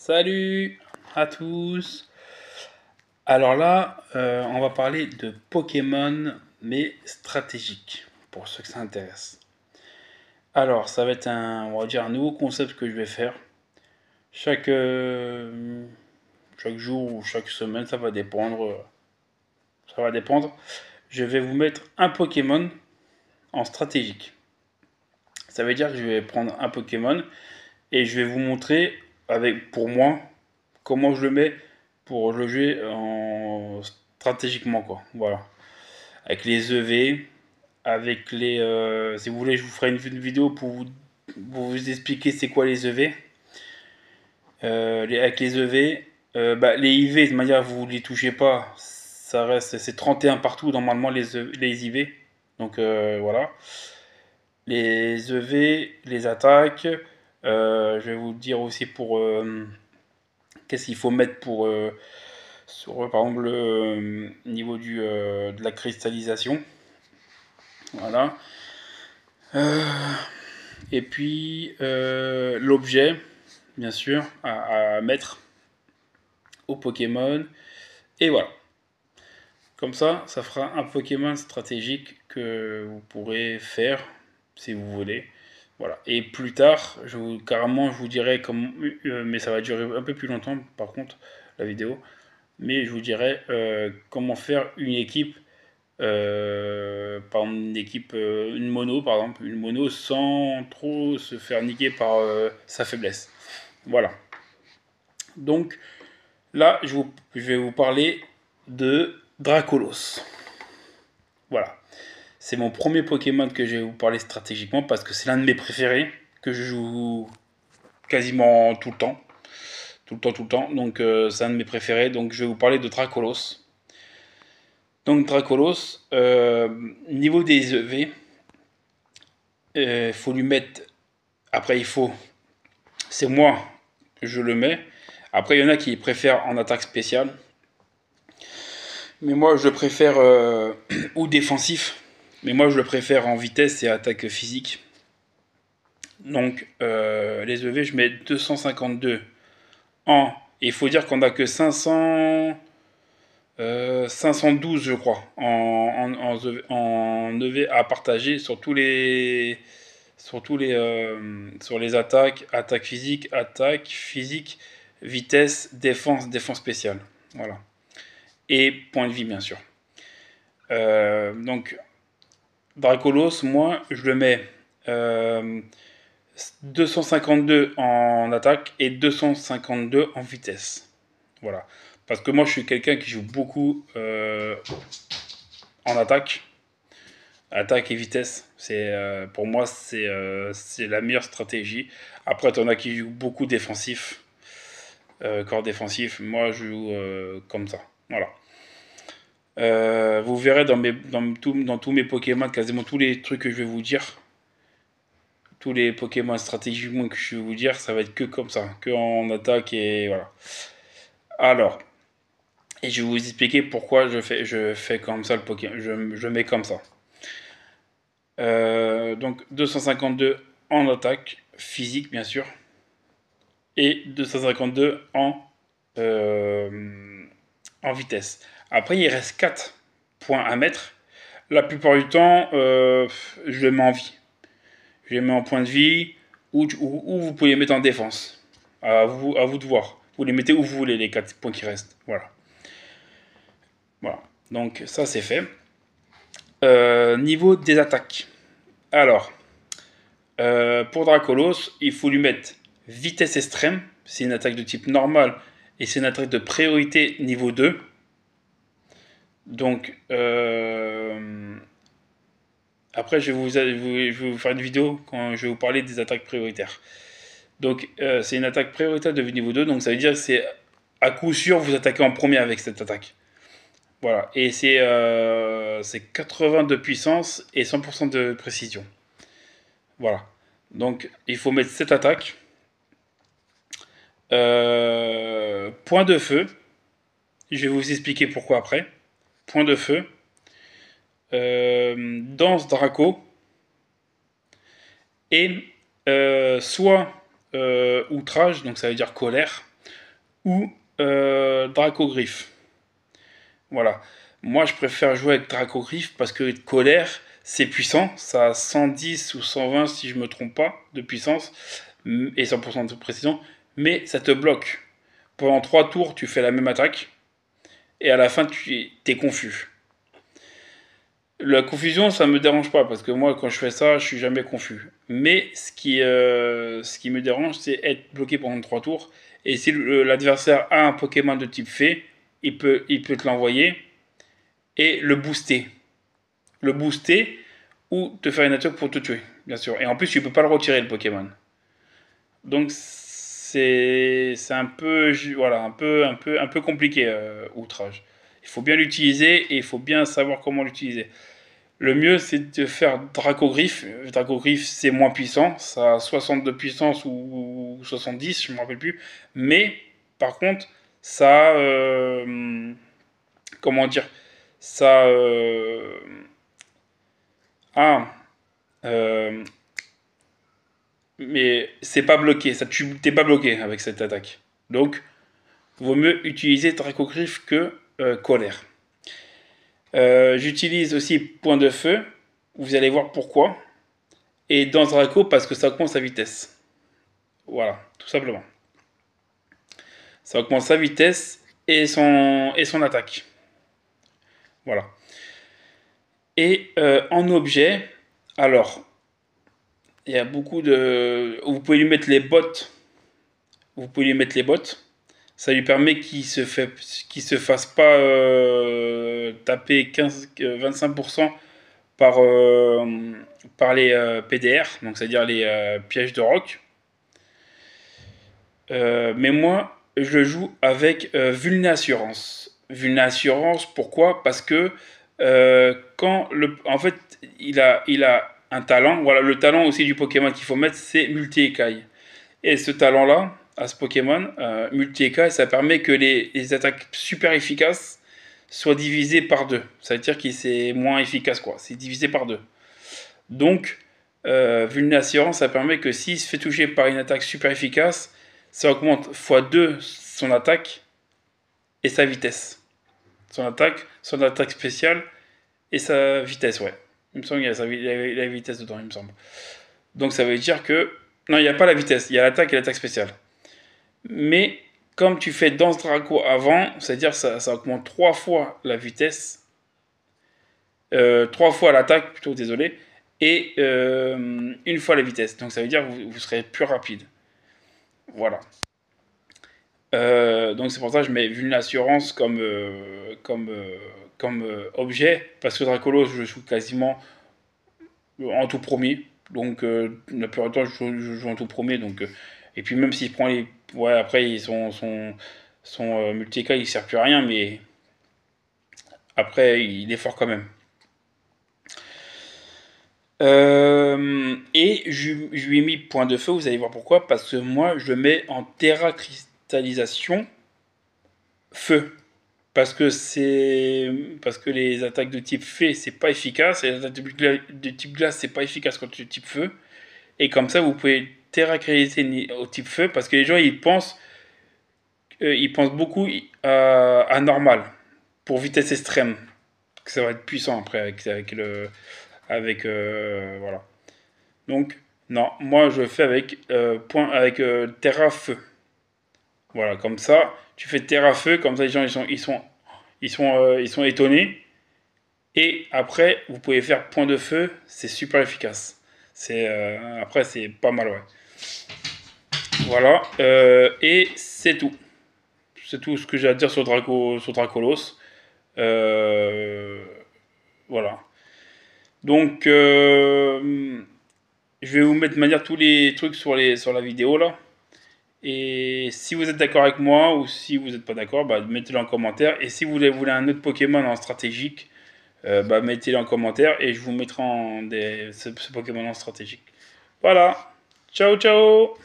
Salut à tous. Alors là, on va parler de Pokémon, mais stratégique, pour ceux que ça intéresse. Alors, ça va être on va dire un nouveau concept que je vais faire. Chaque, euh, chaque jour ou chaque semaine, ça va dépendre. Ça va dépendre. Je vais vous mettre un Pokémon en stratégique. Ça veut dire que je vais prendre un Pokémon et je vais vous montrer, pour moi, comment je le mets pour le jouer stratégiquement, quoi. Voilà. Avec les EV, avec les. Si vous voulez, je vous ferai une vidéo pour vous expliquer c'est quoi les EV. Avec les EV, les IV, de manière vous les touchez pas, ça reste, c'est 31 partout normalement les IV. Donc voilà. Les EV, les attaques. Je vais vous dire aussi pour qu'est-ce qu'il faut mettre pour sur par exemple le niveau de la cristallisation. Voilà. Euh, et puis l'objet, bien sûr, à mettre au Pokémon. Et voilà. Comme ça fera un Pokémon stratégique que vous pourrez faire si vous voulez. Voilà. Et plus tard, carrément, je vous dirai comment, mais ça va durer un peu plus longtemps par contre, la vidéo. Mais je vous dirai comment faire une équipe, par exemple une mono par exemple, une mono sans trop se faire niquer par sa faiblesse. Voilà. Donc là, je vais vous parler de Dracolos. Voilà. C'est mon premier Pokémon que je vais vous parler stratégiquement parce que c'est l'un de mes préférés, que je joue quasiment tout le temps. Tout le temps, tout le temps. Donc c'est un de mes préférés. Donc je vais vous parler de Dracolos. Donc Dracolos, niveau des EV, faut lui mettre. Après, c'est moi, je le mets. Après, il y en a qui préfèrent en attaque spéciale. Mais moi, je le préfère. Ou défensif. Mais moi, je le préfère en vitesse et attaque physique. Donc, les EV, je mets 252 en. Il faut dire qu'on a que 512, je crois, en EV à partager sur les attaque physique, vitesse, défense spéciale. Voilà. Et point de vie, bien sûr. Donc, Dracolos, moi, je le mets 252 en attaque et 252 en vitesse. Voilà. Parce que moi, je suis quelqu'un qui joue beaucoup en attaque. Attaque et vitesse. Pour moi, c'est la meilleure stratégie. Après, tu en as qui jouent beaucoup défensif. Corps défensif. Moi, je joue comme ça. Voilà. Vous verrez dans tous mes Pokémon, quasiment tous les trucs que je vais vous dire, tous les Pokémon stratégiquement que je vais vous dire, ça va être que comme ça, que en attaque et voilà. Alors, et je vais vous expliquer pourquoi je fais comme ça le Pokémon, je mets comme ça. Donc 252 en attaque physique bien sûr, et 252 en vitesse. Après il reste 4 points à mettre. La plupart du temps, je le mets en vie. Je les mets en point de vie, ou vous pouvez les mettre en défense. À vous de voir. Vous les mettez où vous voulez, les 4 points qui restent. Voilà. Voilà. Donc ça c'est fait. Niveau des attaques. Alors, pour Dracolos, il faut lui mettre vitesse extrême. C'est une attaque de type normal. Et c'est une attaque de priorité niveau 2. Donc, après, je vais vous faire une vidéo quand je vais vous parler des attaques prioritaires. Donc, c'est une attaque prioritaire de niveau 2. Donc, ça veut dire que c'est à coup sûr, vous attaquez en premier avec cette attaque. Voilà. Et c'est 80 de puissance et 100% de précision. Voilà. Donc, il faut mettre cette attaque. Point de feu. Je vais vous expliquer pourquoi après. Point de feu. Danse Draco. Et soit outrage, donc ça veut dire colère, ou Dracogriffe. Voilà. Moi, je préfère jouer avec Dracogriffe parce que colère, c'est puissant. Ça a 110 ou 120, si je me trompe pas, de puissance et 100% de précision. Mais ça te bloque. Pendant 3 tours, tu fais la même attaque. Et à la fin, tu es confus. La confusion, ça me dérange pas parce que moi, quand je fais ça, je suis jamais confus. Mais ce qui me dérange, c'est être bloqué pendant 3 tours. Et si l'adversaire a un Pokémon de type fée, il peut te l'envoyer et le booster. Le booster ou te faire une attaque pour te tuer, bien sûr. Et en plus, tu peux pas le retirer le Pokémon. Donc c'est un peu voilà un peu compliqué outrage. Il faut bien l'utiliser et il faut bien savoir comment l'utiliser. Le mieux, c'est de faire Dracogriffe. Dracogriffe, c'est moins puissant. Ça a 60 de puissance ou 70, je ne me rappelle plus. Mais, par contre, ça... comment dire Ça... ah... euh, mais c'est pas bloqué. T'es pas bloqué avec cette attaque. Donc, vaut mieux utiliser Dracogriffe que Colère. J'utilise aussi Point de Feu. Vous allez voir pourquoi. Et dans Draco, parce que ça augmente sa vitesse. Voilà, tout simplement. Ça augmente sa vitesse et son attaque. Voilà. Et en objet, alors, il y a beaucoup de... Vous pouvez lui mettre les bottes. Vous pouvez lui mettre les bottes. Ça lui permet qu'il se fasse pas taper 25% par, par les PDR, donc c'est-à-dire les pièges de roc. Mais moi, je joue avec Vulnassurance. Vulnassurance, pourquoi? Parce que en fait, il a un talent. Voilà, le talent aussi du Pokémon qu'il faut mettre, c'est multi-écaille. Et ce talent-là, à ce Pokémon, multi-écaille, ça permet que les attaques super efficaces soient divisées par deux. Ça veut dire que c'est moins efficace, quoi. C'est divisé par deux. Donc, Vulnassurance, ça permet que s'il se fait toucher par une attaque super efficace, ça augmente x2 son attaque et sa vitesse. Son attaque spéciale et sa vitesse, ouais. Il me semble qu'il y a la vitesse dedans, il me semble. Donc ça veut dire que... Non, il n'y a pas la vitesse, il y a l'attaque et l'attaque spéciale. Mais comme tu fais Danse Draco avant, c'est-à-dire ça augmente 3 fois la vitesse, 3 fois l'attaque, plutôt, désolé, et une fois la vitesse. Donc ça veut dire que vous serez plus rapide. Voilà. Donc c'est pour ça que je mets Vulnassurance comme objet, parce que Dracolos, je joue quasiment en tout premier. Donc la plupart du temps, je joue en tout premier. Donc, et puis même s'il prend les... Ouais, après, son multi-K, il sert plus à rien, mais après, il est fort quand même. Et je lui ai mis point de feu, vous allez voir pourquoi, parce que moi je mets en terra cristallisation feu. Parce que les attaques de type fée c'est pas efficace, et les attaques de type glace c'est pas efficace contre le type feu. Et comme ça vous pouvez terra cristalliser au type feu, parce que les gens ils pensent beaucoup à normal, pour vitesse extrême. Que ça va être puissant après voilà. Donc, non, moi je fais avec Terra Feu. Voilà, comme ça, tu fais Terra Feu, comme ça les gens ils sont étonnés. Et après, vous pouvez faire Point de Feu, c'est super efficace. Après, c'est pas mal, ouais. Voilà, et c'est tout. C'est tout ce que j'ai à dire sur Dracolos. Voilà. Donc, je vais vous mettre de manière tous les trucs sur la vidéo là. Et si vous êtes d'accord avec moi ou si vous n'êtes pas d'accord, bah, mettez-le en commentaire. Et si vous voulez un autre Pokémon en stratégique, bah, mettez-le en commentaire et je vous mettrai ce Pokémon en stratégique. Voilà. Ciao, ciao.